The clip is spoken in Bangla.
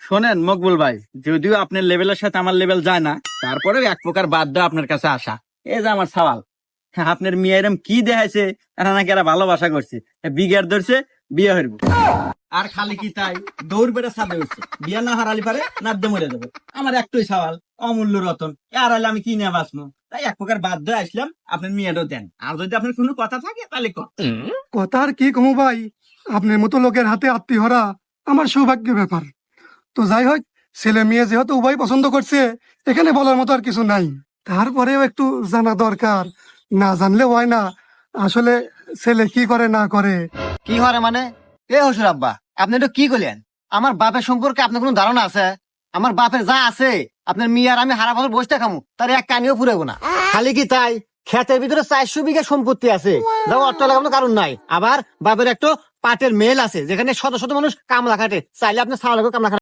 শোনেন মকবুল ভাই, যদিও আপনার লেভেলের সাথে আমার লেভেল যায় না, তারপরেও এক প্রকার বাধ্য আপনার কাছে আসা। এই যে আমার সওয়াল, হ্যাঁ, আপনার মেয়ে এরম কি দেখাইছে, এরা নাকি এরা ভালোবাসা করছে, বিঘার ধরছে, বিয়ে হইব। আর খালি কি তাই, দৌড় বেড়ে ছাদে উঠছে, বিয়ে না হারালি পারে নাদ্যে মরে যাবে। আমার একটাই সওয়াল, অমূল্য রতন, আর হলে আমি কি নিয়ে বাঁচবো? তাই এক প্রকার বাধ্য আসলাম, আপনার মেয়েটাও দেন। আর যদি আপনার কোনো কথা থাকে তাহলে কর। কথা আর কি কমু ভাই, আপনার মতো লোকের হাতে আত্মীয়রা আমার সৌভাগ্যের ব্যাপার। তো যাই হোক, ছেলে মেয়ে যেহেতু উভয় পছন্দ করছে, এখানে বলার মতো আর কিছু নাই। তারপরেও একটু জানা দরকার, না জানলে হয় না। আসলে ছেলে কি করে না করে। কি হরে মানে? এ হসুর আব্বা, আপনি এটা কি করলেন? আমার বাপের সম্পর্কে আপনার কোনো ধারণা আছে? আমার বাপের যা আছে, আপনার মেয়ে আর আমি হারা বছর বসতে খামু, তার এক কানিও ফুরাবো না। খালি কি তাই, ক্ষেতের ভিতরে 400 বিঘা সম্পত্তি আছে, যা অর্থ লাগানোর কারণ নাই। আবার বাপের একটা পাটের মেল আছে, যেখানে শত শত মানুষ কামলা খাটে, চাইলে আপনি ছাওয়া লাগবে কামলা খাটে।